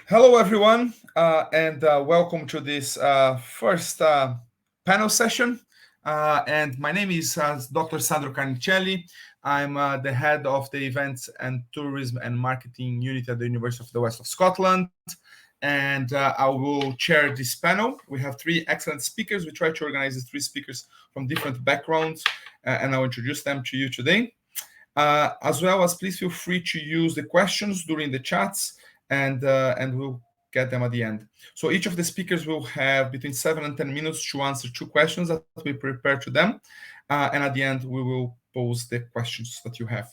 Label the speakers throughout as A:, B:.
A: Hello, everyone, and welcome to this first panel session. And my name is Dr. Sandro Carnicelli. I'm the head of the Events and Tourism and Marketing Unit at the University of the West of Scotland. And I will chair this panel. We have three excellent speakers. We try to organize these three speakers from different backgrounds, and I'll introduce them to you today. As well as, please feel free to use the questions during the chats, and we'll get them at the end. So each of the speakers will have between 7 and 10 minutes to answer two questions that we prepare to them, and at the end we will pose the questions that you have.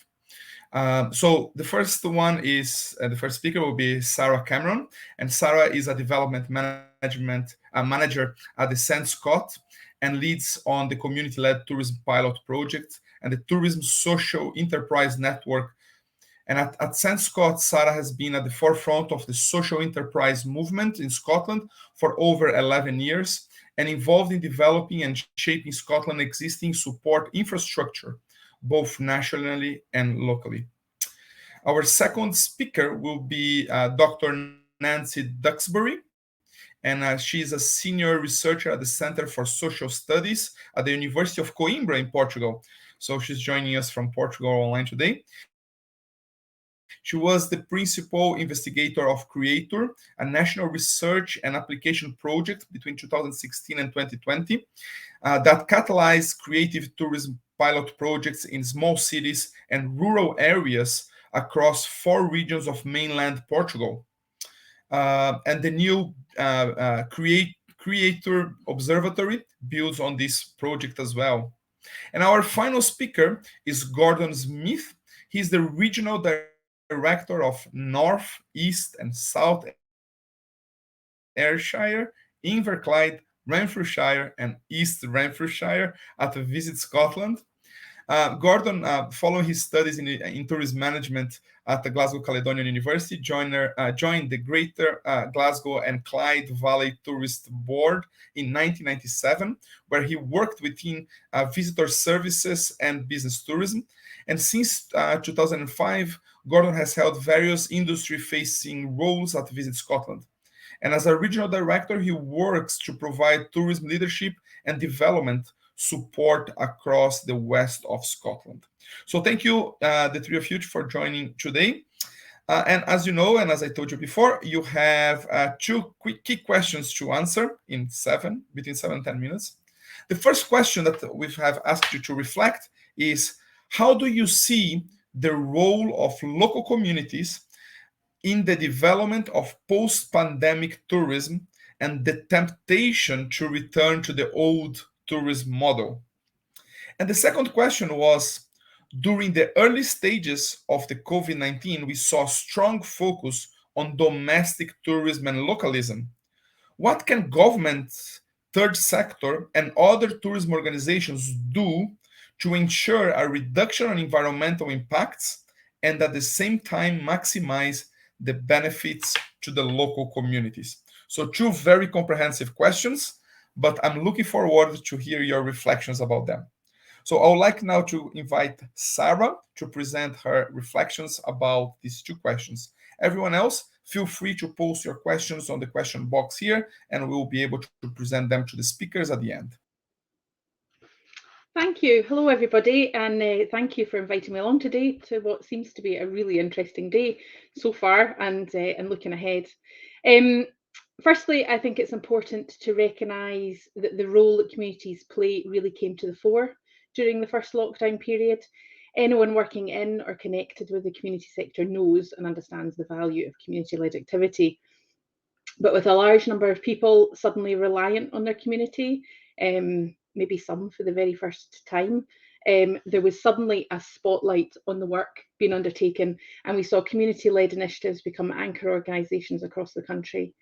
A: So the first one is the first speaker will be Sarah Cameron, and Sarah is a development management manager at the SENScot and leads on the community-led tourism pilot project and the Tourism Social Enterprise Network. And at SENScot, Sarah has been at the forefront of the social enterprise movement in Scotland for over 11 years and involved in developing and shaping Scotland's existing support infrastructure, both nationally and locally. Our second speaker will be Dr. Nancy Duxbury, and she is a senior researcher at the Center for Social Studies at the University of Coimbra in Portugal. So she's joining us from Portugal online today. She was the principal investigator of Creator, a national research and application project between 2016 and 2020 that catalyzed creative tourism pilot projects in small cities and rural areas across 4 regions of mainland Portugal. And the new Creator Observatory builds on this project as well. And our final speaker is Gordon Smith. He's the regional director of North, East, and South Ayrshire, Inverclyde, Renfrewshire, and East Renfrewshire at VisitScotland. Gordon, following his studies in tourism management at the Glasgow Caledonian University, joined the Greater Glasgow and Clyde Valley Tourist Board in 1997, where he worked within visitor services and business tourism. And since 2005, Gordon has held various industry-facing roles at VisitScotland. And as a regional director, he works to provide tourism leadership and development support across the west of Scotland. So thank you, the three of you, for joining today. And as you know, and as I told you before, you have two quick key questions to answer in between 7 and 10 minutes. The first question that we have asked you to reflect is, how do you see the role of local communities in the development of post-pandemic tourism and the temptation to return to the old tourism model? And the second question was, during the early stages of the COVID-19, we saw strong focus on domestic tourism and localism. What can government, third sector, and other tourism organizations do to ensure a reduction in environmental impacts and at the same time maximize the benefits to the local communities? So two very comprehensive questions, but I'm looking forward to hear your reflections about them. So I would like now to invite Sarah to present her reflections about these two questions. Everyone else, feel free to post your questions on the question box here, and we'll be able to present them to the speakers at the end.
B: Thank you. Hello, everybody, and thank you for inviting me along today to what seems to be a really interesting day so far, and looking ahead. Firstly, I think it's important to recognise that the role that communities play really came to the fore during the first lockdown period. Anyone working in or connected with the community sector knows and understands the value of community-led activity. But with a large number of people suddenly reliant on their community, maybe some for the very first time, there was suddenly a spotlight on the work being undertaken, and we saw community-led initiatives become anchor organisations across the country.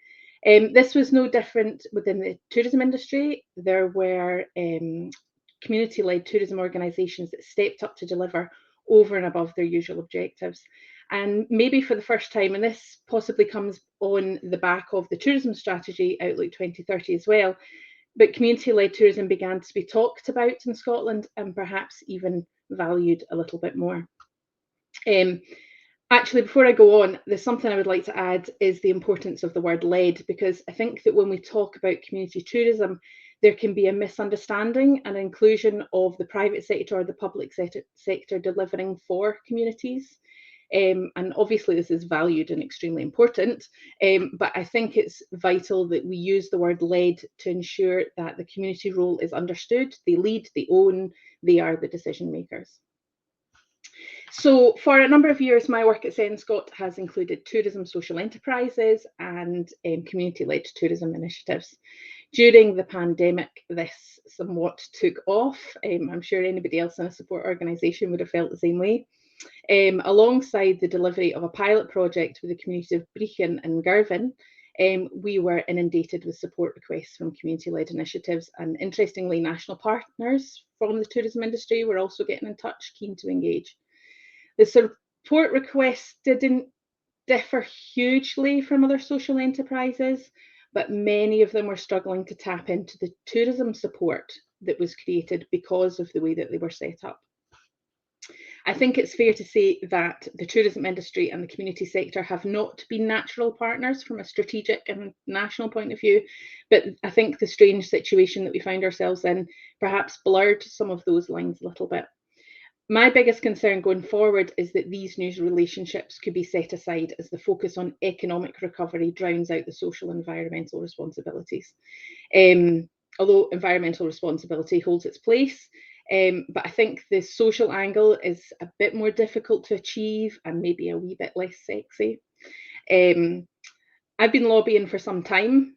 B: This was no different within the tourism industry. There were community-led tourism organisations that stepped up to deliver over and above their usual objectives. And maybe for the first time, and this possibly comes on the back of the tourism strategy Outlook 2030 as well, but community-led tourism began to be talked about in Scotland and perhaps even valued a little bit more. Actually, before I go on, there's something I would like to add is the importance of the word led, because I think that when we talk about community tourism, there can be a misunderstanding and inclusion of the private sector or the public sector delivering for communities. And obviously this is valued and extremely important, but I think it's vital that we use the word led to ensure that the community role is understood. They lead, they own, they are the decision makers. So for a number of years, my work at SENScot has included tourism social enterprises and community-led tourism initiatives. During the pandemic, this somewhat took off. I'm sure anybody else in a support organisation would have felt the same way. Alongside the delivery of a pilot project with the community of Brechin and Girvan, we were inundated with support requests from community-led initiatives, and interestingly, national partners from the tourism industry were also getting in touch, keen to engage. The support requests didn't differ hugely from other social enterprises, but many of them were struggling to tap into the tourism support that was created because of the way that they were set up. I think it's fair to say that the tourism industry and the community sector have not been natural partners from a strategic and national point of view, but I think the strange situation that we found ourselves in perhaps blurred some of those lines a little bit. My biggest concern going forward is that these new relationships could be set aside as the focus on economic recovery drowns out the social and environmental responsibilities. Although environmental responsibility holds its place, but I think the social angle is a bit more difficult to achieve and maybe a wee bit less sexy. I've been lobbying for some time.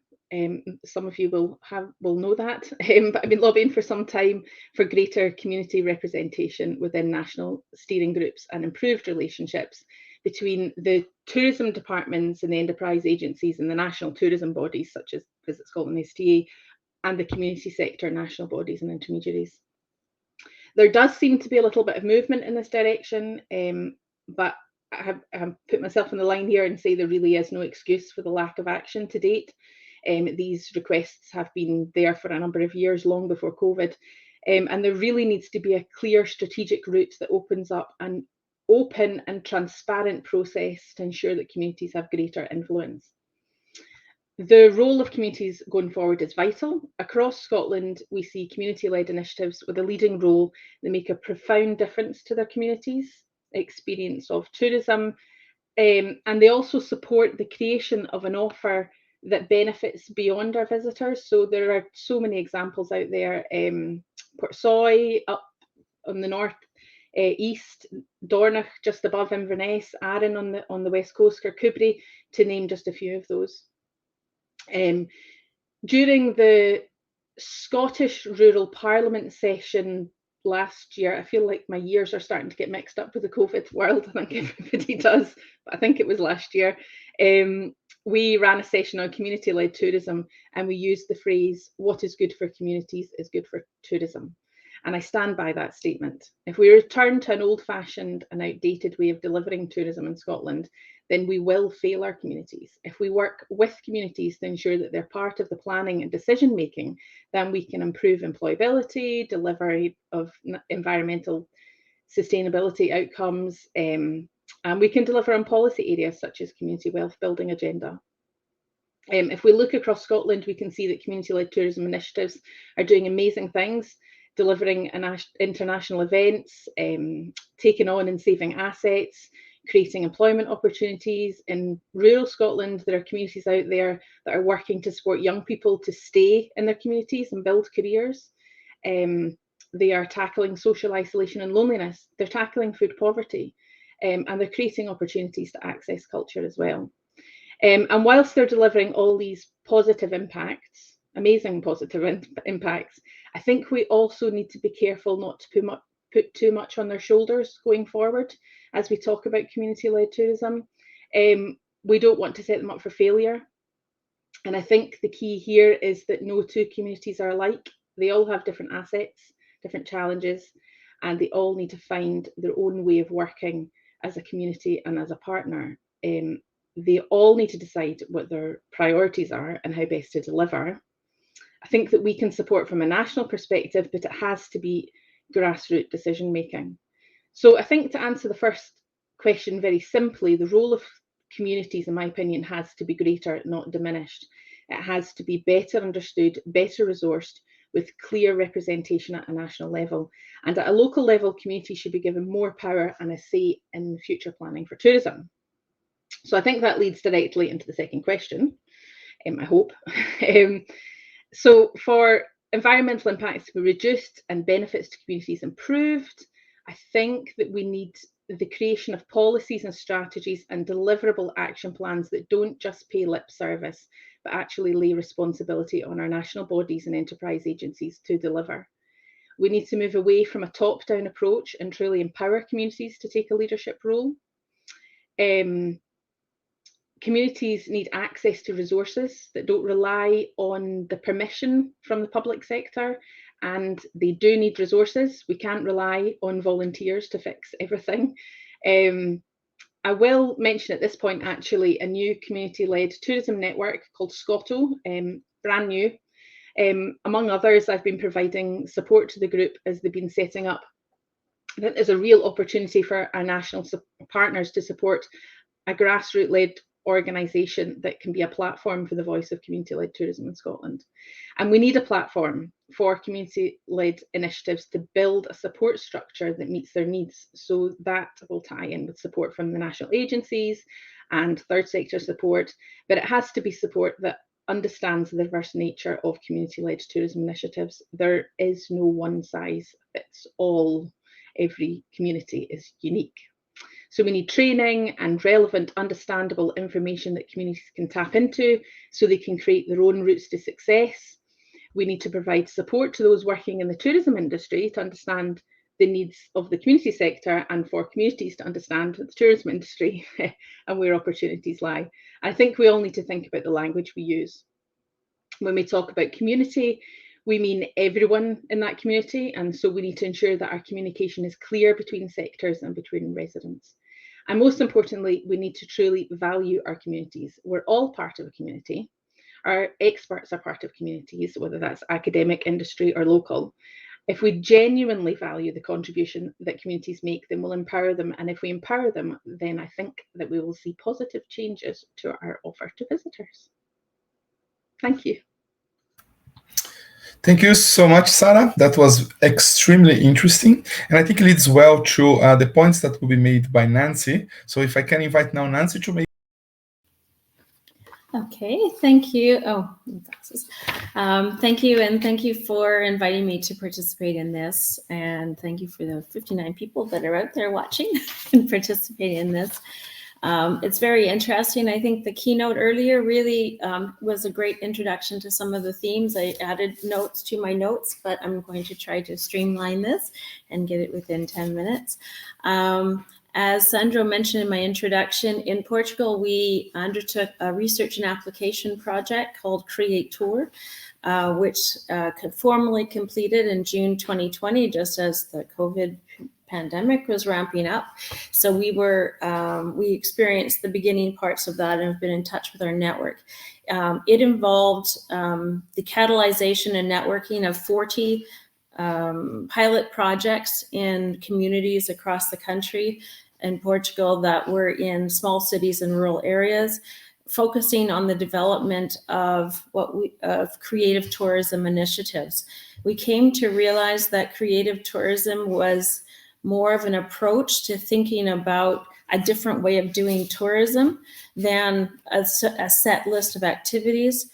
B: Some of you will know that, but I've been lobbying for some time for greater community representation within national steering groups and improved relationships between the tourism departments and the enterprise agencies and the national tourism bodies such as VisitScotland STA and the community sector national bodies and intermediaries. There does seem to be a little bit of movement in this direction, but I have put myself on the line here and say there really is no excuse for the lack of action to date. These requests have been there for a number of years, long before COVID, and there really needs to be a clear strategic route that opens up an open and transparent process to ensure that communities have greater influence. The role of communities going forward is vital. Across Scotland, we see community-led initiatives with a leading role that make a profound difference to their communities' experience of tourism, and they also support the creation of an offer that benefits beyond our visitors. So there are so many examples out there. Portsoy up on the north east, Dornoch just above Inverness, Arran on the west coast, Kirkcudbright, to name just a few of those. During the Scottish Rural Parliament session last year, I feel like my years are starting to get mixed up with the COVID world. I think everybody does, but I think it was last year. We ran a session on community-led tourism, and we used the phrase, "What is good for communities is good for tourism." And I stand by that statement. If we return to an old-fashioned and outdated way of delivering tourism in Scotland, then we will fail our communities. If we work with communities to ensure that they're part of the planning and decision making, then we can improve employability, delivery of environmental sustainability outcomes, and we can deliver on policy areas such as community wealth building agenda. If we look across Scotland, we can see that community-led tourism initiatives are doing amazing things, delivering international events, taking on and saving assets, creating employment opportunities. In rural Scotland, there are communities out there that are working to support young people to stay in their communities and build careers. They are tackling social isolation and loneliness. They're tackling food poverty, and they're creating opportunities to access culture as well. And whilst they're delivering all these positive impacts, amazing positive impacts, I think we also need to be careful not to put too much on their shoulders going forward as we talk about community-led tourism. We don't want to set them up for failure. And I think the key here is that no two communities are alike. They all have different assets, different challenges, and they all need to find their own way of working as a community and as a partner. They all need to decide what their priorities are and how best to deliver. I think that we can support from a national perspective, but it has to be grassroots decision making. So I think to answer the first question very simply, the role of communities, in my opinion, has to be greater, not diminished. It has to be better understood, better resourced, with clear representation at a national level. And at a local level, communities should be given more power and a say in future planning for tourism. So I think that leads directly into the second question, I hope. So for environmental impacts to be reduced and benefits to communities improved, I think that we need the creation of policies and strategies and deliverable action plans that don't just pay lip service, but actually lay responsibility on our national bodies and enterprise agencies to deliver. We need to move away from a top-down approach and truly empower communities to take a leadership role. Communities need access to resources that don't rely on the permission from the public sector, and they do need resources. We can't rely on volunteers to fix everything. I will mention at this point actually a new community-led tourism network called SCOTO, brand new. Among others, I've been providing support to the group as they've been setting up. I think there's a real opportunity for our national partners to support a grassroots-led organisation that can be a platform for the voice of community-led tourism in Scotland. And we need a platform for community-led initiatives to build a support structure that meets their needs. So that will tie in with support from the national agencies and third sector support, but it has to be support that understands the diverse nature of community-led tourism initiatives. There is no one size fits all. Every community is unique. So we need training and relevant, understandable information that communities can tap into so they can create their own routes to success. We need to provide support to those working in the tourism industry to understand the needs of the community sector, and for communities to understand the tourism industry and where opportunities lie. I think we all need to think about the language we use. When we talk about community, we mean everyone in that community, and so we need to ensure that our communication is clear between sectors and between residents. And most importantly, we need to truly value our communities. We're all part of a community. Our experts are part of communities, whether that's academic, industry, or local. If we genuinely value the contribution that communities make, then we'll empower them. And if we empower them, then I think that we will see positive changes to our offer to visitors. Thank you.
A: Thank you so much, Sarah. That was extremely interesting. And I think it leads well to the points that will be made by Nancy. So if I can invite now Nancy to make.
C: Okay, thank you. Thank you, and thank you for inviting me to participate in this. And thank you for the 59 people that are out there watching and participating in this. It's very interesting. I think the keynote earlier really was a great introduction to some of the themes. I added notes to my notes, but I'm going to try to streamline this and get it within 10 minutes. As Sandro mentioned in my introduction, in Portugal, we undertook a research and application project called Create Tour, which formally completed in June 2020, just as the COVID pandemic was ramping up. So we experienced the beginning parts of that and have been in touch with our network. It involved the catalyzation and networking of 40 pilot projects in communities across the country in Portugal that were in small cities and rural areas, focusing on the development of creative tourism initiatives. We came to realize that creative tourism was more of an approach to thinking about a different way of doing tourism than a set list of activities.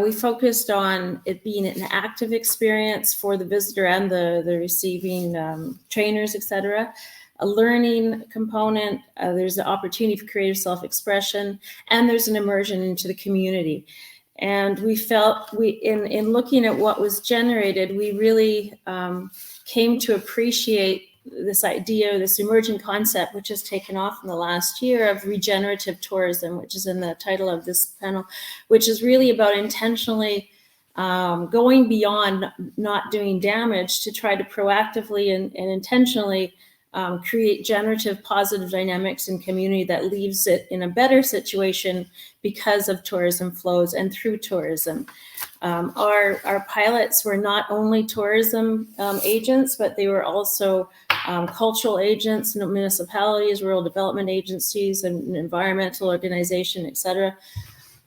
C: We focused on it being an active experience for the visitor and the receiving trainers, etc. A learning component, there's an opportunity for creative self-expression, and there's an immersion into the community. And we felt in looking at what was generated, we really came to appreciate this idea, this emerging concept, which has taken off in the last year, of regenerative tourism, which is in the title of this panel, which is really about intentionally going beyond not doing damage to try to proactively and intentionally create generative positive dynamics in community that leaves it in a better situation because of tourism flows and through tourism. Our pilots were not only tourism agents, but they were also cultural agents, municipalities, rural development agencies, and environmental organization, etc.,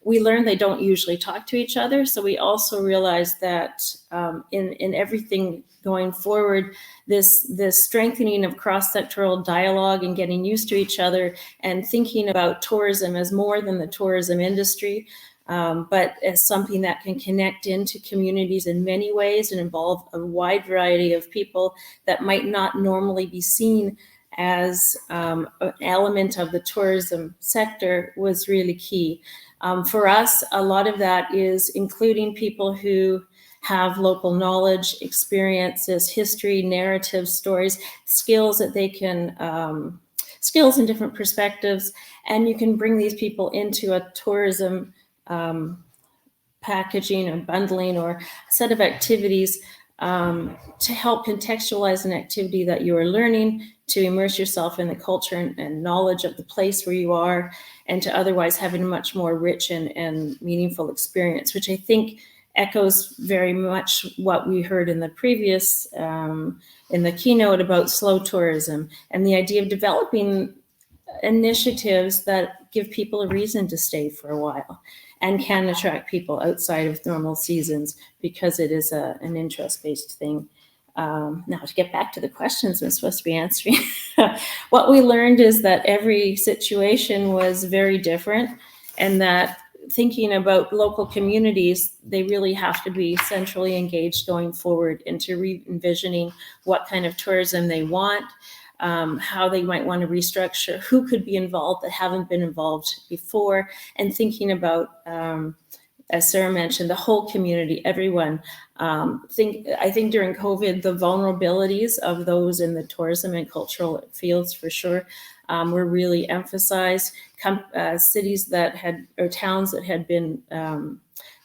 C: we learned they don't usually talk to each other. So we also realized that in everything going forward, this strengthening of cross-sectoral dialogue and getting used to each other and thinking about tourism as more than the tourism industry, but as something that can connect into communities in many ways and involve a wide variety of people that might not normally be seen as an element of the tourism sector was really key. For us, a lot of that is including people who have local knowledge, experiences, history, narrative, stories, skills that they can, skills in different perspectives, and you can bring these people into a tourism packaging or bundling or a set of activities to help contextualize an activity that you are learning, to immerse yourself in the culture and knowledge of the place where you are, and to otherwise having a much more rich and meaningful experience, which I think echoes very much what we heard in the previous, in the keynote about slow tourism and the idea of developing initiatives that give people a reason to stay for a while and can attract people outside of normal seasons because it is an interest-based thing. Now, to get back to the questions I'm supposed to be answering, what we learned is that every situation was very different, and that thinking about local communities, they really have to be centrally engaged going forward into re-envisioning what kind of tourism they want, how they might want to restructure, who could be involved that haven't been involved before, and thinking about, as Sarah mentioned, the whole community, everyone. I think during COVID, the vulnerabilities of those in the tourism and cultural fields, for sure, were really emphasized. Cities that had, or towns that had been,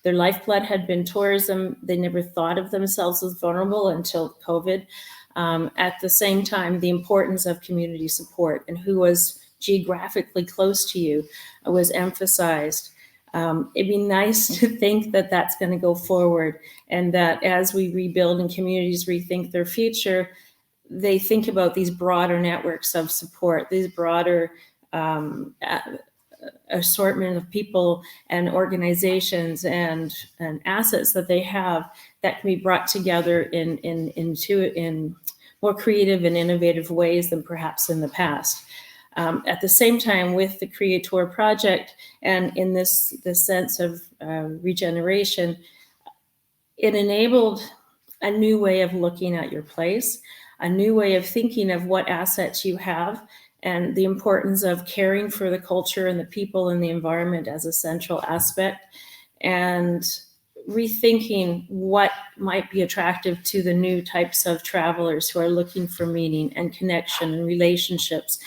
C: their lifeblood had been tourism, they never thought of themselves as vulnerable until COVID. At the same time, the importance of community support and who was geographically close to you was emphasized. It'd be nice to think that that's going to go forward, and that as we rebuild and communities rethink their future, they think about these broader networks of support, these broader assortment of people and organizations and assets that they have that can be brought together in more creative and innovative ways than perhaps in the past. At the same time, with the Creator project and in this sense of regeneration, it enabled a new way of looking at your place, a new way of thinking of what assets you have, and the importance of caring for the culture and the people and the environment as a central aspect, and rethinking what might be attractive to the new types of travelers who are looking for meaning and connection and relationships,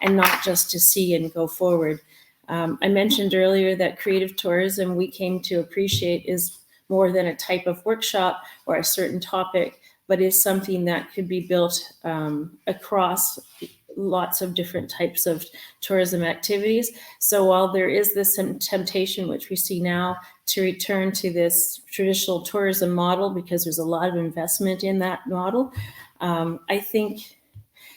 C: and not just to see and go forward. I mentioned earlier that creative tourism we came to appreciate is more than a type of workshop or a certain topic, but is something that could be built across lots of different types of tourism activities. So while there is this temptation, which we see now, to return to this traditional tourism model because there's a lot of investment in that model, I think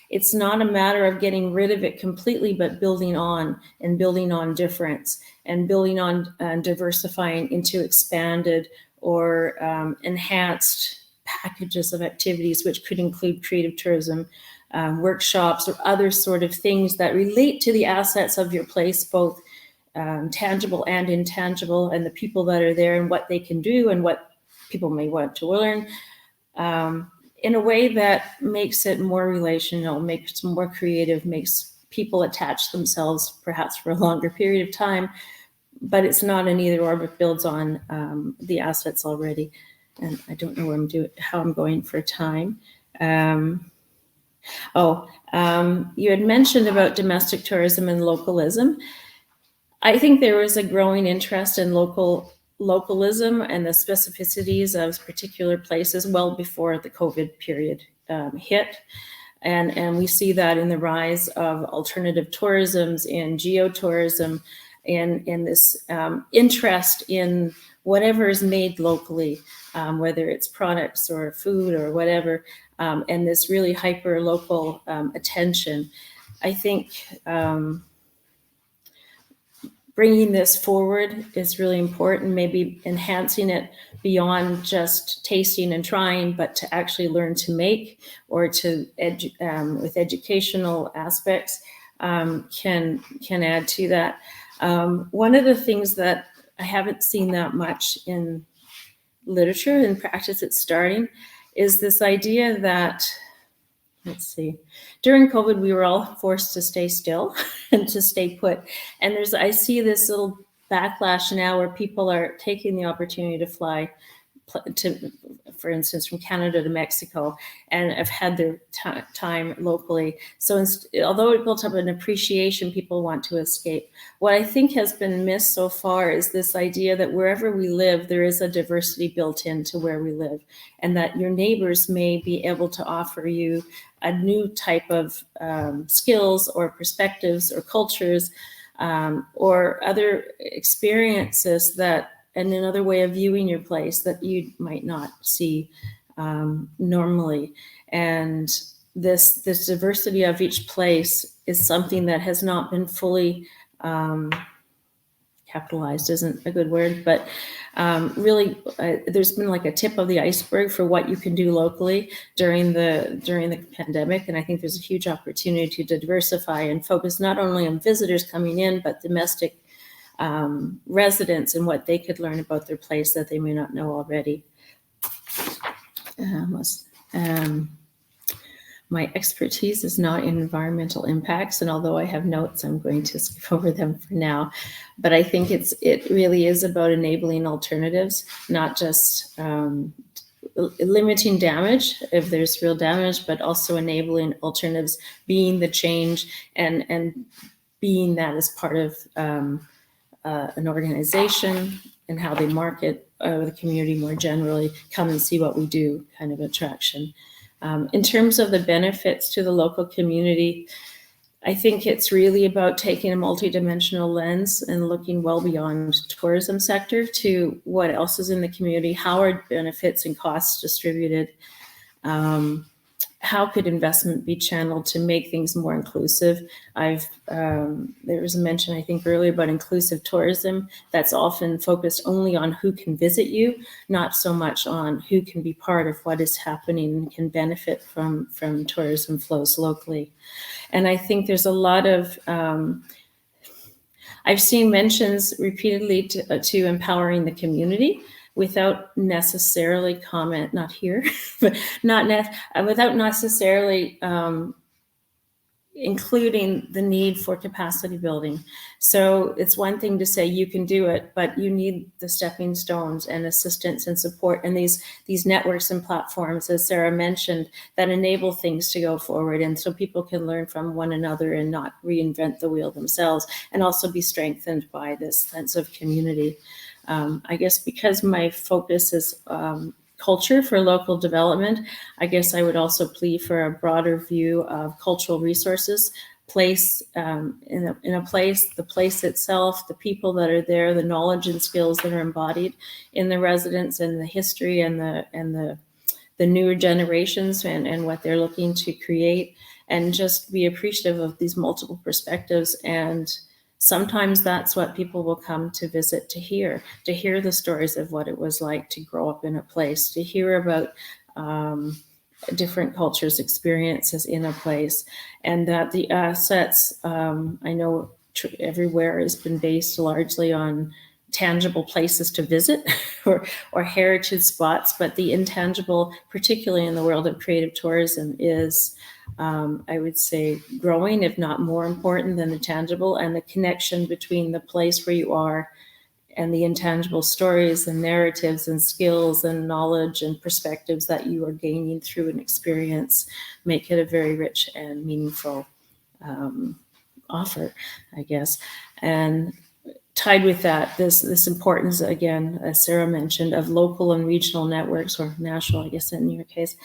C: it's not a matter of getting rid of it completely, but building on and building on difference and building on diversifying into expanded or enhanced packages of activities, which could include creative tourism, workshops, or other sort of things that relate to the assets of your place, both tangible and intangible, and the people that are there and what they can do and what people may want to learn. In a way that makes it more relational, makes it more creative, makes people attach themselves perhaps for a longer period of time, but it's not an either or, but builds on the assets already. And I don't know where how I'm going for time. You had mentioned about domestic tourism and localism. I think there was a growing interest in localism and the specificities of particular places well before the COVID period hit. And we see that in the rise of alternative tourisms, in geotourism, in this interest in whatever is made locally, whether it's products or food or whatever, and this really hyper local attention. I think bringing this forward is really important, maybe enhancing it beyond just tasting and trying, but to actually learn to make, or to with educational aspects can add to that. One of the things that I haven't seen that much in literature, in practice it's starting, is this idea that, let's see, during COVID, we were all forced to stay still and to stay put. And I see this little backlash now where people are taking the opportunity to fly to, for instance, from Canada to Mexico, and have had their time locally. So although it built up an appreciation, people want to escape. What I think has been missed so far is this idea that wherever we live, there is a diversity built into where we live, and that your neighbors may be able to offer you a new type of skills or perspectives or cultures or other experiences that, and another way of viewing your place that you might not see normally. And this diversity of each place is something that has not been fully capitalized, isn't a good word, but really there's been like a tip of the iceberg for what you can do locally during the pandemic. And I think there's a huge opportunity to diversify and focus not only on visitors coming in, but domestic residents and what they could learn about their place that they may not know already. My expertise is not in environmental impacts, and although I have notes, I'm going to skip over them for now. But I think it really is about enabling alternatives, not just limiting damage if there's real damage, but also enabling alternatives, being the change and being that as part of an organization and how they market the community more generally, come and see what we do kind of attraction. In terms of the benefits to the local community, I think it's really about taking a multidimensional lens and looking well beyond tourism sector to what else is in the community. How are benefits and costs distributed? How could investment be channeled to make things more inclusive? There was a mention, I think, earlier about inclusive tourism. That's often focused only on who can visit you, not so much on who can be part of what is happening and can benefit from tourism flows locally. And I think there's a lot of, I've seen mentions repeatedly to empowering the community, without necessarily comment, not here, but without necessarily including the need for capacity building. So it's one thing to say you can do it, but you need the stepping stones and assistance and support and these networks and platforms, as Sarah mentioned, that enable things to go forward. And so people can learn from one another and not reinvent the wheel themselves, and also be strengthened by this sense of community. I guess because my focus is culture for local development, I guess I would also plead for a broader view of cultural resources, place in a place, the place itself, the people that are there, the knowledge and skills that are embodied in the residents, and the history and the newer generations and what they're looking to create, and just be appreciative of these multiple perspectives. And sometimes that's what people will come to visit to hear the stories of what it was like to grow up in a place, to hear about different cultures' experiences in a place, and that the assets, I know everywhere has been based largely on tangible places to visit or heritage spots, but the intangible, particularly in the world of creative tourism, is I would say growing, if not more important than the tangible, and the connection between the place where you are and the intangible stories and narratives and skills and knowledge and perspectives that you are gaining through an experience make it a very rich and meaningful offer, I guess. And tied with that, this importance, again, as Sarah mentioned, of local and regional networks, or national, I guess in your case,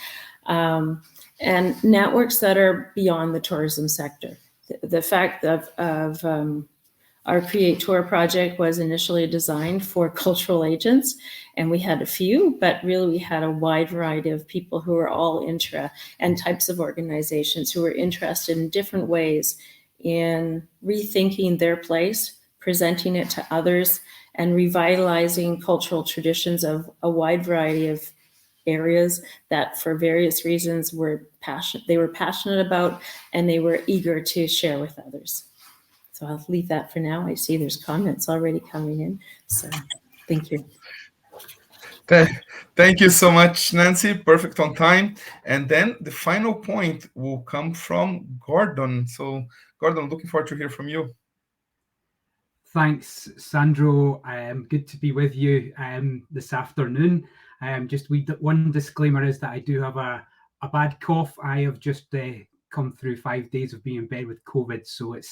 C: and networks that are beyond the tourism sector. The fact of Our Create Tour project was initially designed for cultural agents, and we had a few, but really we had a wide variety of people who were all and types of organizations who were interested in different ways in rethinking their place, presenting it to others, and revitalizing cultural traditions of a wide variety of areas that for various reasons they were passionate about, and they were eager to share with others. So I'll leave that for now. I see there's comments already coming in. So thank you.
A: Thank you so much, Nancy. Perfect on time. And then the final point will come from Gordon. So Gordon, looking forward to hear from you.
D: Thanks, Sandro. Good to be with you this afternoon. Just one disclaimer is that I do have a bad cough. I have just come through 5 days of being in bed with COVID, so it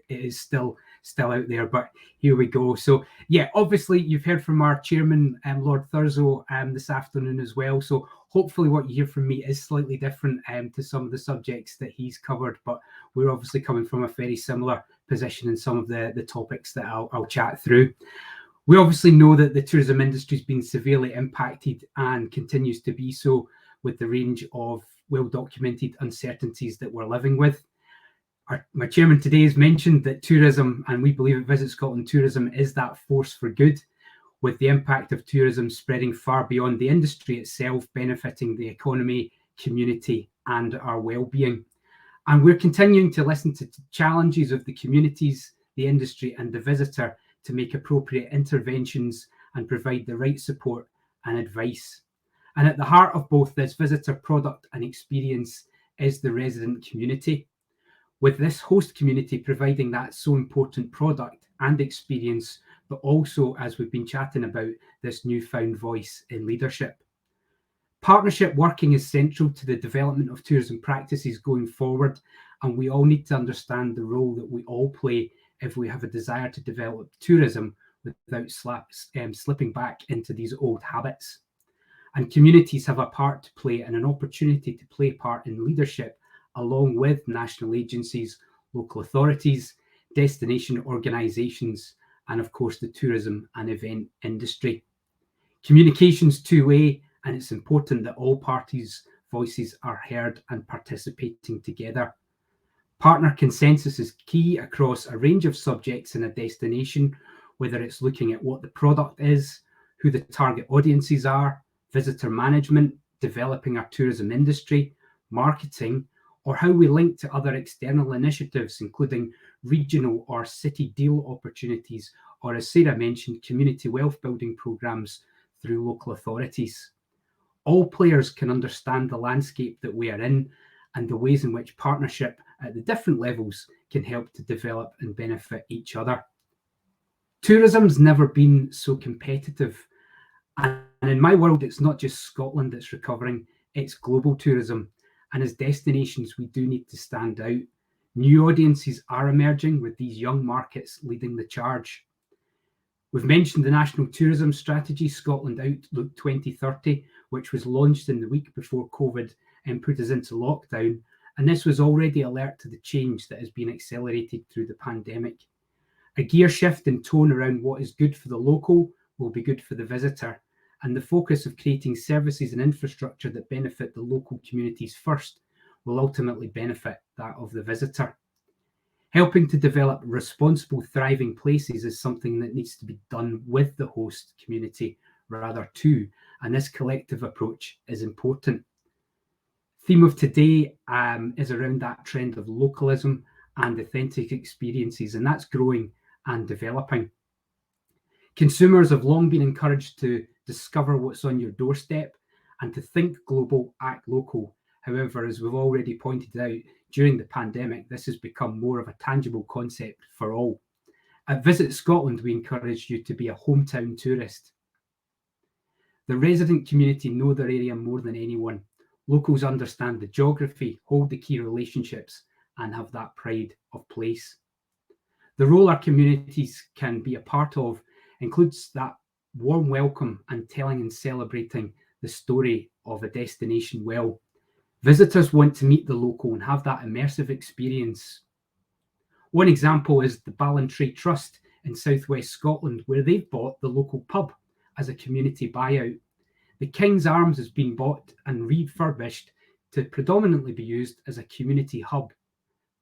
D: is still out there, but here we go. So yeah, obviously you've heard from our chairman, Lord Thurzo, this afternoon as well. So hopefully what you hear from me is slightly different to some of the subjects that he's covered, but we're obviously coming from a very similar position in some of the topics that I'll chat through. We obviously know that the tourism industry has been severely impacted and continues to be so, with the range of well-documented uncertainties that we're living with. My chairman today has mentioned that tourism, and we believe at Visit Scotland, tourism is that force for good, with the impact of tourism spreading far beyond the industry itself, benefiting the economy, community, and our well-being. And we're continuing to listen to challenges of the communities, the industry, and the visitor to make appropriate interventions and provide the right support and advice. And at the heart of both this visitor product and experience is the resident community, with this host community providing that so important product and experience, but also, as we've been chatting about, this newfound voice in leadership. Partnership working is central to the development of tourism practices going forward, and we all need to understand the role that we all play if we have a desire to develop tourism without slipping back into these old habits. And communities have a part to play and an opportunity to play part in leadership, along with national agencies, local authorities, destination organisations, and of course the tourism and event industry. Communication's two-way, and it's important that all parties' voices are heard and participating together. Partner consensus is key across a range of subjects in a destination, whether it's looking at what the product is, who the target audiences are, visitor management, developing our tourism industry, marketing, or how we link to other external initiatives, including regional or city deal opportunities, or as Sarah mentioned, community wealth building programmes through local authorities. All players can understand the landscape that we are in and the ways in which partnership at the different levels can help to develop and benefit each other. Tourism's never been so competitive. And in my world, it's not just Scotland that's recovering, it's global tourism. And as destinations, we do need to stand out. New audiences are emerging, with these young markets leading the charge. We've mentioned the National Tourism Strategy, Scotland Outlook 2030, which was launched in the week before COVID and put us into lockdown. And this was already alert to the change that has been accelerated through the pandemic. A gear shift in tone around what is good for the local will be good for the visitor, and the focus of creating services and infrastructure that benefit the local communities first will ultimately benefit that of the visitor. Helping to develop responsible, thriving places is something that needs to be done with the host community rather too, and this collective approach is important. Theme of today is around that trend of localism and authentic experiences, and that's growing and developing. Consumers have long been encouraged to discover what's on your doorstep and to think global, act local. However, as we've already pointed out, during the pandemic, this has become more of a tangible concept for all. At Visit Scotland, we encourage you to be a hometown tourist. The resident community know their area more than anyone. Locals understand the geography, hold the key relationships, and have that pride of place. The role our communities can be a part of includes that warm welcome and telling and celebrating the story of a destination well. Visitors want to meet the local and have that immersive experience. One example is the Ballantrae Trust in southwest Scotland, where they've bought the local pub as a community buyout. The King's Arms has been bought and refurbished to predominantly be used as a community hub,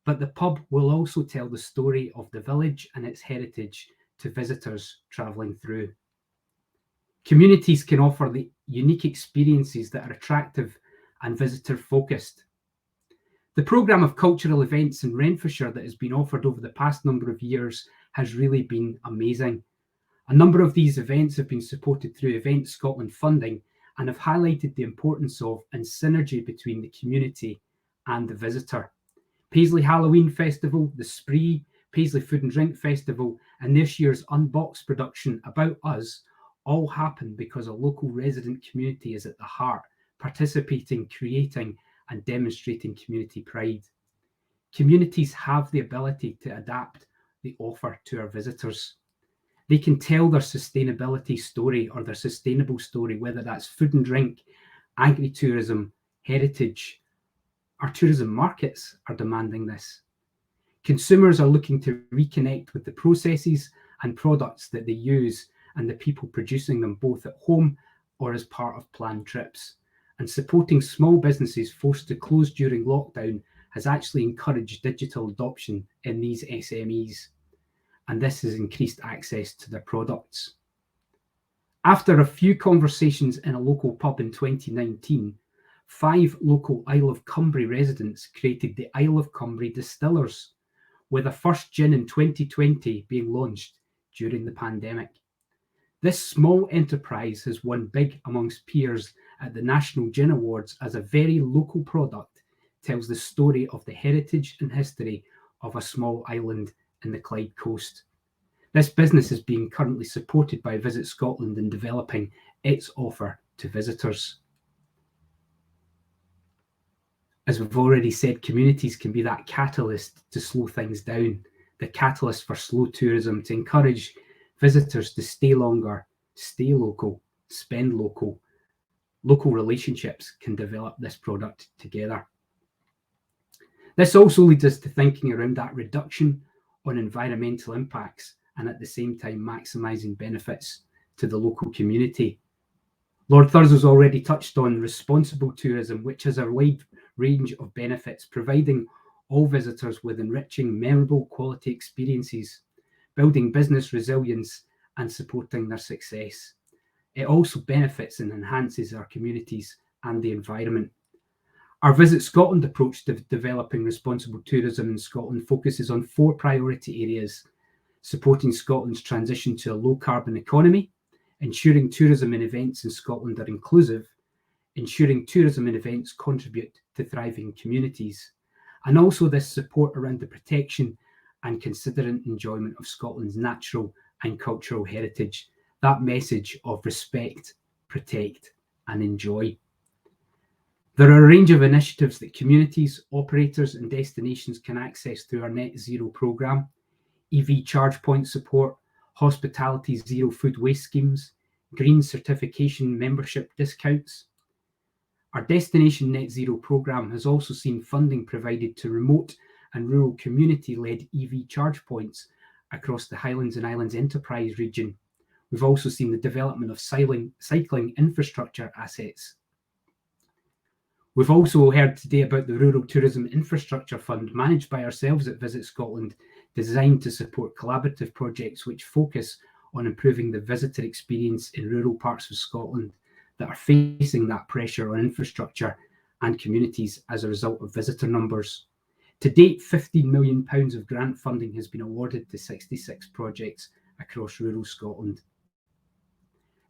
D: but the pub will also tell the story of the village and its heritage to visitors travelling through. Communities can offer the unique experiences that are attractive and visitor focused. The programme of cultural events in Renfrewshire that has been offered over the past number of years has really been amazing. A number of these events have been supported through VisitScotland funding and have highlighted the importance of and synergy between the community and the visitor. Paisley Halloween Festival, the Spree, Paisley Food and Drink Festival, and this year's Unboxed production About Us all happen because a local resident community is at the heart, participating, creating, and demonstrating community pride. Communities have the ability to adapt the offer to our visitors. They can tell their sustainability story or their sustainable story, whether that's food and drink, agri-tourism, heritage. Our tourism markets are demanding this. Consumers are looking to reconnect with the processes and products that they use and the people producing them, both at home or as part of planned trips. And supporting small businesses forced to close during lockdown has actually encouraged digital adoption in these SMEs. And this has increased access to their products. After a few conversations in a local pub in 2019, 5 local Isle of Cumbria residents created the Isle of Cumbria Distillers, with a first gin in 2020 being launched during the pandemic. This small enterprise has won big amongst peers at the National Gin Awards as a very local product tells the story of the heritage and history of a small island in the Clyde coast. This business is being currently supported by Visit Scotland in developing its offer to visitors. As we've already said, communities can be that catalyst to slow things down, the catalyst for slow tourism, to encourage visitors to stay longer, stay local, spend local. Local relationships can develop this product together. This also leads us to thinking around that reduction on environmental impacts and at the same time maximising benefits to the local community. Lord Thurzo's already touched on responsible tourism, which has a wide range of benefits, providing all visitors with enriching, memorable quality experiences, building business resilience and supporting their success. It also benefits and enhances our communities and the environment. Our Visit Scotland approach to developing responsible tourism in Scotland focuses on 4 priority areas: supporting Scotland's transition to a low-carbon economy, ensuring tourism and events in Scotland are inclusive, ensuring tourism and events contribute to thriving communities, and also this support around the protection and considerate enjoyment of Scotland's natural and cultural heritage, that message of respect, protect, and enjoy. There are a range of initiatives that communities, operators, and destinations can access through our Net Zero programme: EV charge point support, hospitality zero food waste schemes, green certification membership discounts. Our Destination Net Zero programme has also seen funding provided to remote and rural community-led EV charge points across the Highlands and Islands Enterprise region. We've also seen the development of cycling infrastructure assets. We've also heard today about the Rural Tourism Infrastructure Fund managed by ourselves at Visit Scotland, designed to support collaborative projects which focus on improving the visitor experience in rural parts of Scotland that are facing that pressure on infrastructure and communities as a result of visitor numbers. To date, £15 million of grant funding has been awarded to 66 projects across rural Scotland.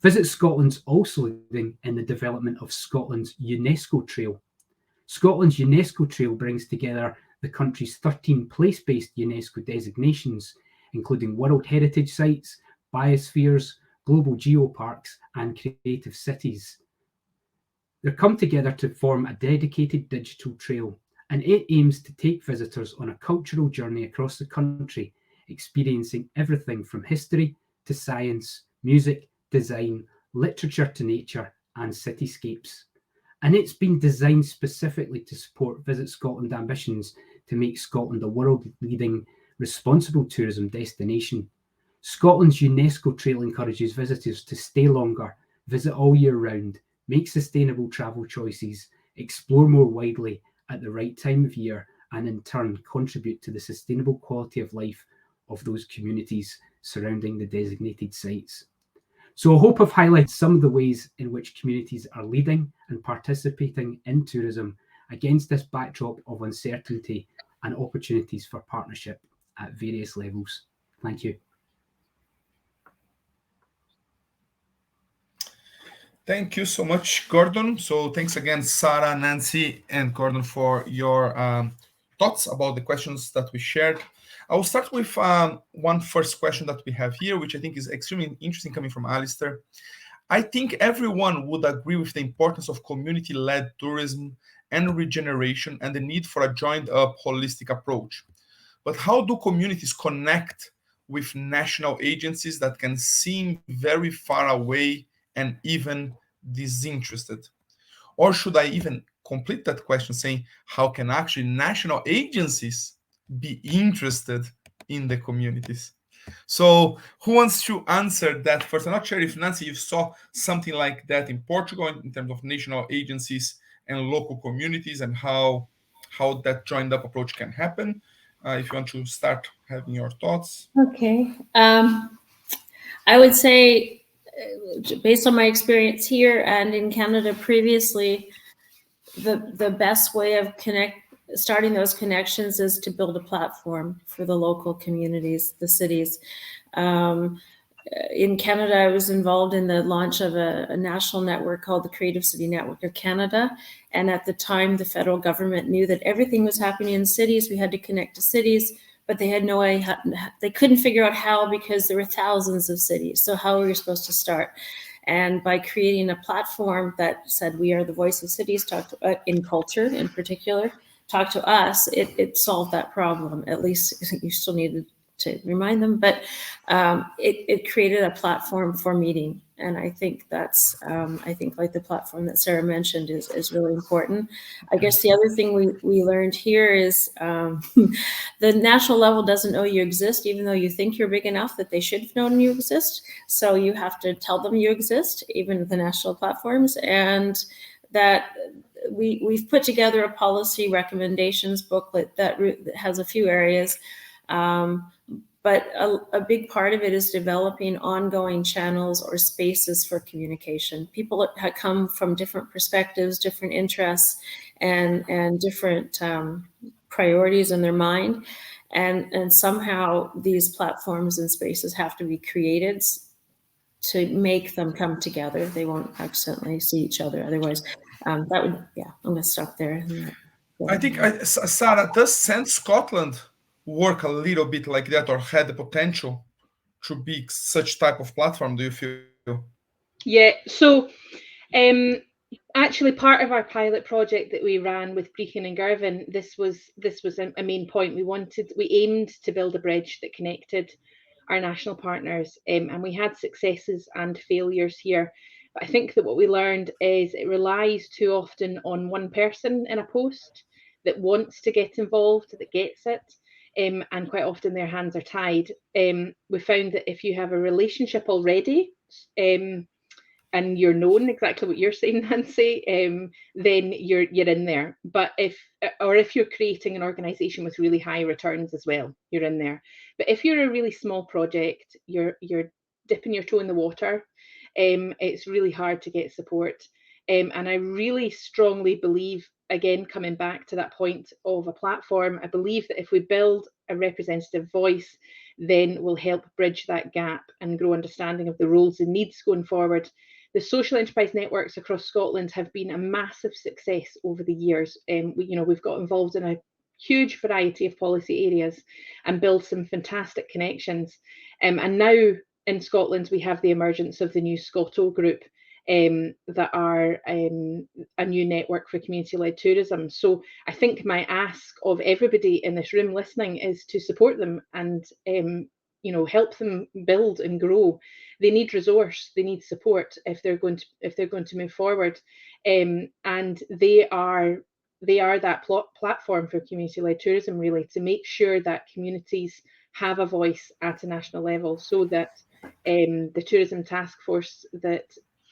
D: Visit Scotland's also leading in the development of Scotland's UNESCO Trail. Scotland's UNESCO Trail brings together the country's 13 place-based UNESCO designations, including World Heritage Sites, biospheres, global geoparks, and creative cities. They come together to form a dedicated digital trail, and it aims to take visitors on a cultural journey across the country, experiencing everything from history to science, music, design, literature to nature, and cityscapes. And it's been designed specifically to support Visit Scotland ambitions to make Scotland a world-leading responsible tourism destination. Scotland's UNESCO trail encourages visitors to stay longer, visit all year round, make sustainable travel choices, explore more widely at the right time of year, and in turn contribute to the sustainable quality of life of those communities surrounding the designated sites. So I hope I've highlighted some of the ways in which communities are leading and participating in tourism against this backdrop of uncertainty and opportunities for partnership at various levels. Thank you.
A: Thank you so much, Gordon. So thanks again, Sarah, Nancy, and Gordon for your thoughts about the questions that we shared. I will start with one first question that we have here, which I think is extremely interesting coming from Alistair. I think everyone would agree with the importance of community-led tourism and regeneration and the need for a joined-up holistic approach. But how do communities connect with national agencies that can seem very far away and even disinterested? Or should I even complete that question saying, how can actually national agencies be interested in the communities? So who wants to answer that first? I'm not sure if, Nancy, you saw something like that in Portugal in terms of national agencies and local communities and how that joined up approach can happen. If you want to start having your thoughts.
C: Okay. I would say, based on my experience here and in Canada previously, the best way of starting those connections is to build a platform for the local communities, the cities. In Canada, I was involved in the launch of a national network called the Creative City Network of Canada. And at the time, the federal government knew that everything was happening in cities. We had to connect to cities, but they had no way, they couldn't figure out how because there were thousands of cities. So how were we supposed to start? And by creating a platform that said, we are the voice of cities, talk to, in culture in particular, talk to us, it solved that problem. At least you still needed to remind them, but it created a platform for meeting. And I think that's, I think like the platform that Sarah mentioned is really important. I guess the other thing we learned here is the national level doesn't know you exist, even though you think you're big enough that they should have known you exist. So you have to tell them you exist, even the national platforms, and that we've put together a policy recommendations booklet that has a few areas. But a big part of it is developing ongoing channels or spaces for communication. People have come from different perspectives, different interests, and different priorities in their mind. And somehow these platforms and spaces have to be created to make them come together. They won't accidentally see each other otherwise. That would, yeah, I'm going to stop there.
A: I think, Sarah, does SENScotland work a little bit like that, or had the potential to be such type of platform, do you feel?
B: Yeah, so actually part of our pilot project that we ran with Brechin and Girvan, this was a main point. We aimed to build a bridge that connected our national partners, and we had successes and failures here. But I think that what we learned is it relies too often on one person in a post that wants to get involved, that gets it. And quite often their hands are tied. We found that if you have a relationship already, and you're known, exactly what you're saying, Nancy, then you're in there. But if you're creating an organisation with really high returns as well, you're in there. But if you're a really small project, you're dipping your toe in the water, it's really hard to get support. And I really strongly believe, again, coming back to that point of a platform, I believe that if we build a representative voice, then we'll help bridge that gap and grow understanding of the roles and needs going forward. The social enterprise networks across Scotland have been a massive success over the years. We've got involved in a huge variety of policy areas and built some fantastic connections. And now in Scotland, we have the emergence of the new Scotto group, that are a new network for community-led tourism. So I think my ask of everybody in this room listening is to support them and help them build and grow. They need resource, they need support if they're going to move forward, and they are that platform for community-led tourism, really, to make sure that communities have a voice at a national level, so that the tourism task force that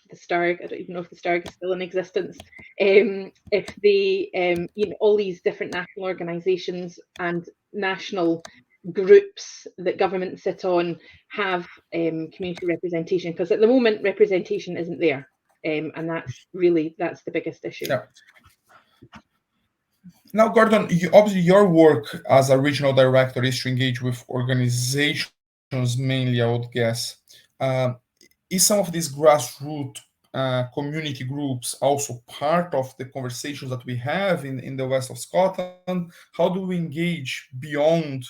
B: the STARG, I don't even know if the STARG is still in existence, if they, all these different national organisations and national groups that governments sit on have community representation, because at the moment representation isn't there, and that's the biggest issue.
A: Yeah. Now, Gordon, obviously your work as a regional director is to engage with organizations mainly, I would guess. Is some of these grassroots community groups also part of the conversations that we have in the west of Scotland? How do we engage beyond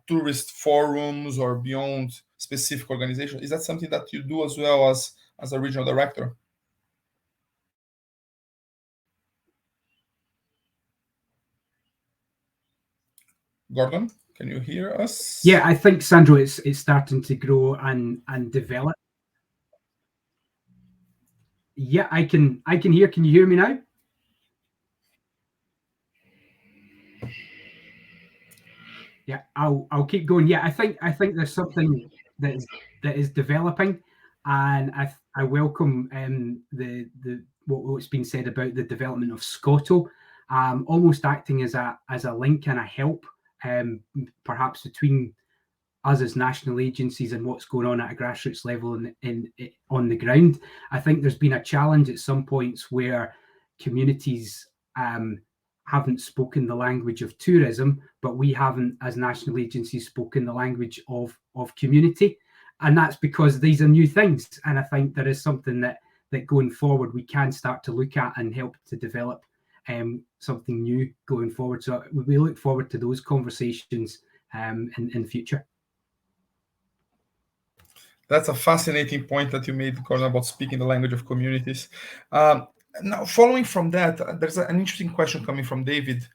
A: tourist forums or beyond specific organizations? Is that something that you do as well as a regional director? Gordon, can you hear us?
D: Yeah, I think, Sandro, it's starting to grow and develop. Yeah, I can hear. Can you hear me now? Yeah, I'll keep going. Yeah, I think there's something that is developing, and I welcome the what's been said about the development of Scotto, almost acting as a link and a help, perhaps between us as national agencies and what's going on at a grassroots level on the ground. I think there's been a challenge at some points where communities haven't spoken the language of tourism, but we haven't, as national agencies, spoken the language of community. And that's because these are new things. And I think there is something that going forward we can start to look at and help to develop something new going forward. So we look forward to those conversations in future.
A: That's a fascinating point that you made, Gordon, about speaking the language of communities. Now, following from that, there's an interesting question coming from David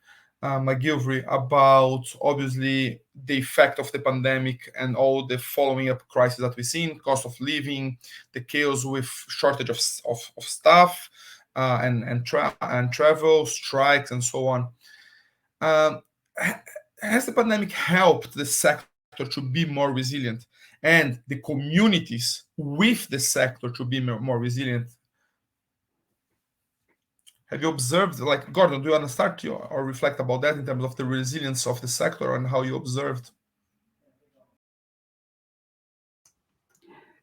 A: McGilvery about, obviously, the effect of the pandemic and all the following up crises that we've seen, cost of living, the chaos with shortage of staff and travel, strikes, and so on. Has the pandemic helped the sector to be more resilient, and the communities with the sector to be more resilient? Have you observed, like, Gordon, do you want to start or reflect about that in terms of the resilience of the sector and how you observed?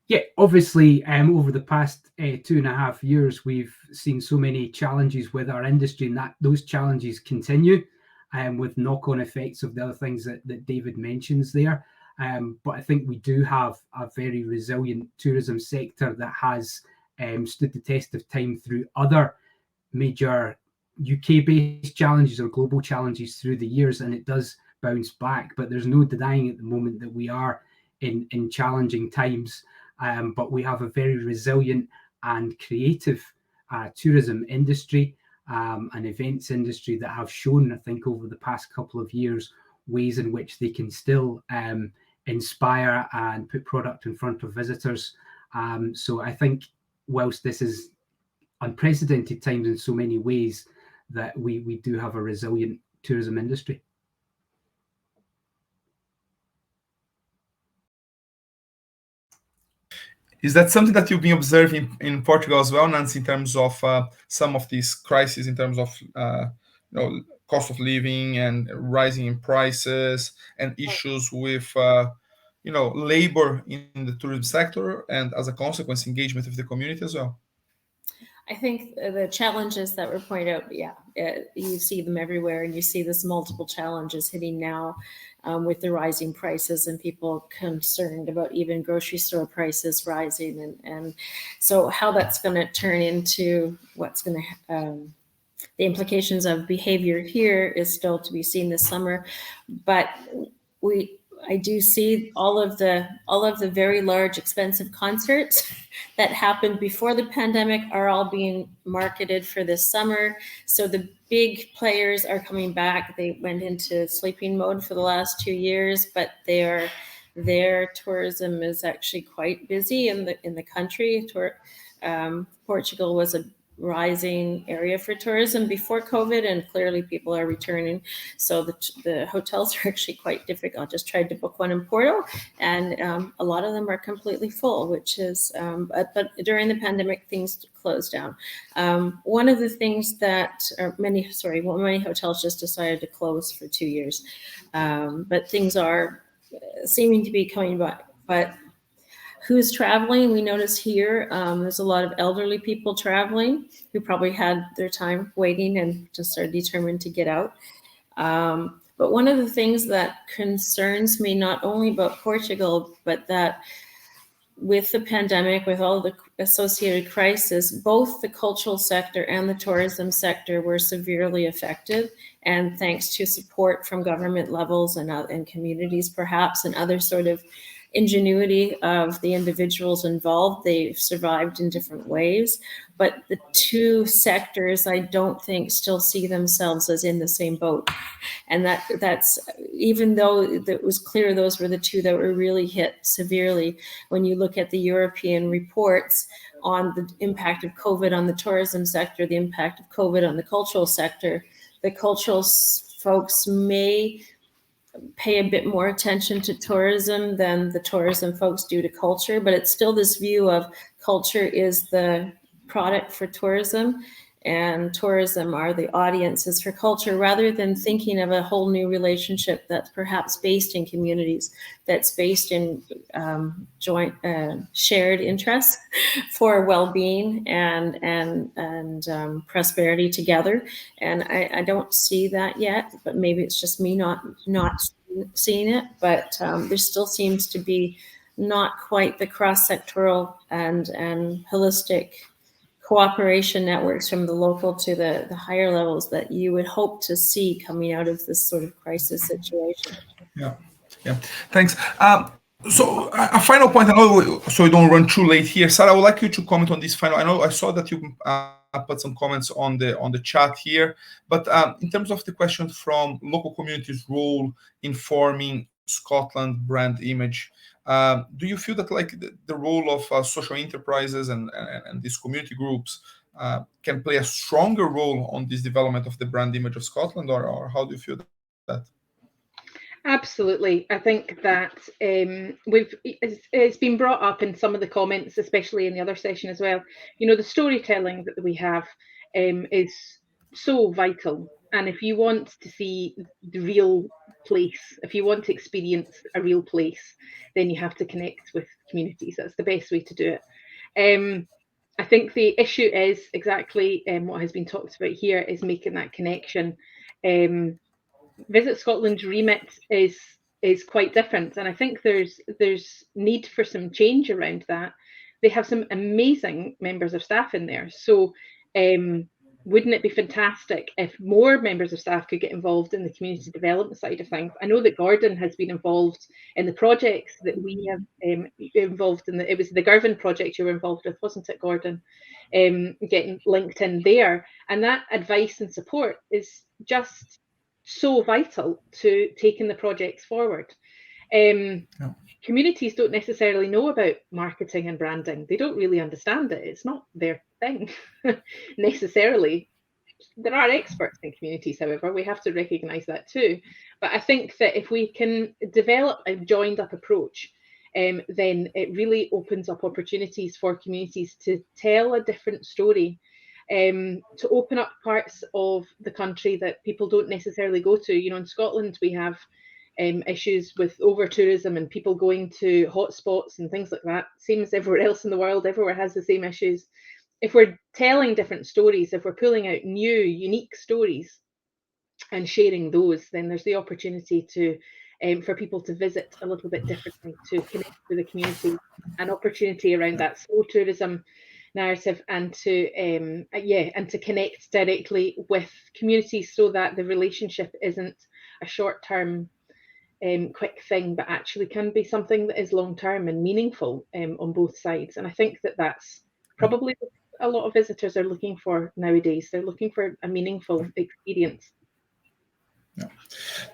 D: Yeah, obviously, over the past 2.5 years, we've seen so many challenges with our industry, and that those challenges continue, with knock-on effects of the other things that David mentions there. But I think we do have a very resilient tourism sector that has stood the test of time through other major UK-based challenges or global challenges through the years, and it does bounce back. But there's no denying at the moment that we are in challenging times, but we have a very resilient and creative tourism industry and events industry that have shown, I think, over the past couple of years, ways in which they can still inspire and put product in front of visitors. So I think whilst this is unprecedented times in so many ways, that we do have a resilient tourism industry.
A: Is that something that you've been observing in Portugal as well, Nancy, in terms of some of these crises, in terms of cost of living and rising in prices and issues with labor in the tourism sector, and as a consequence, engagement with the community as well?
C: I think the challenges that were pointed out, you see them everywhere, and you see this multiple challenges hitting now with the rising prices and people concerned about even grocery store prices rising. And so how that's going to turn into what's going to, the implications of behavior here is still to be seen this summer. But I do see all of the very large, expensive concerts that happened before the pandemic are all being marketed for this summer. So the big players are coming back. They went into sleeping mode for the last 2 years, but their tourism is actually quite busy in the country. Portugal was rising area for tourism before COVID, and clearly people are returning. So the hotels are actually quite difficult. I just tried to book one in Porto, and a lot of them are completely full, which is, but during the pandemic, things closed down. One of the things that, many hotels just decided to close for 2 years, but things are seeming to be coming back. But who's traveling? We notice here there's a lot of elderly people traveling who probably had their time waiting and just are determined to get out. But one of the things that concerns me, not only about Portugal, but that with the pandemic, with all the associated crisis, both the cultural sector and the tourism sector were severely affected. And thanks to support from government levels and communities, perhaps, and other sort of ingenuity of the individuals involved, they've survived in different ways. But the two sectors, I don't think, still see themselves as in the same boat. And that's even though it was clear those were the two that were really hit severely, when you look at the European reports on the impact of COVID on the tourism sector, the impact of COVID on the cultural sector, the cultural folks may pay a bit more attention to tourism than the tourism folks do to culture, but it's still this view of culture is the product for tourism and tourism are the audiences for culture, rather than thinking of a whole new relationship that's perhaps based in communities, that's based in joint shared interests for well-being and prosperity together. And I don't see that yet, but maybe it's just me not seeing it. But there still seems to be not quite the cross-sectoral and holistic cooperation networks from the local to the higher levels that you would hope to see coming out of this sort of crisis situation.
A: Yeah, thanks. So a final point, I know, so we don't run too late here. Sarah, I would like you to comment on this final. I know I saw that you put some comments on the chat here, but in terms of the question from local communities' role in forming Scotland brand image, do you feel that like the role of social enterprises and these community groups can play a stronger role on this development of the brand image of Scotland, or how do you feel that?
B: Absolutely. I think that it's been brought up in some of the comments, especially in the other session as well. You know, the storytelling that we have is so vital. And if you want to see the real place, if you want to experience a real place, then you have to connect with communities. That's the best way to do it. I think the issue is exactly what has been talked about here, is making that connection. Visit Scotland's remit is quite different, and I think there's need for some change around that. They have some amazing members of staff in there, so wouldn't it be fantastic if more members of staff could get involved in the community development side of things? I know that Gordon has been involved in the projects that we have involved in. It was the Girvan project you were involved with, wasn't it, Gordon? Getting linked in there, and that advice and support is just so vital to taking the projects forward. Communities don't necessarily know about marketing and branding. They don't really understand it. It's not their thing necessarily. There are experts in communities, however, we have to recognise that too. But I think that if we can develop a joined up approach, then it really opens up opportunities for communities to tell a different story, to open up parts of the country that people don't necessarily go to. You know, in Scotland, we have issues with over tourism and people going to hotspots and things like that. Same as everywhere else in the world, everywhere has the same issues. If we're telling different stories, if we're pulling out new, unique stories and sharing those, then there's the opportunity to for people to visit a little bit differently, to connect with the community, an opportunity around that slow tourism narrative, and to connect directly with communities, so that the relationship isn't a short-term quick thing, but actually can be something that is long-term and meaningful on both sides. And I think that that's probably what a lot of visitors are looking for nowadays. They're looking for a meaningful experience.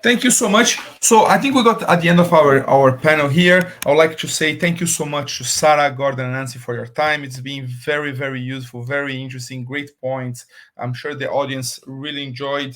A: Thank you so much. So I think we got at the end of our panel here. I would like to say thank you so much to Sarah, Gordon, and Nancy for your time. It's been very, very useful, very interesting, great points. I'm sure the audience really enjoyed.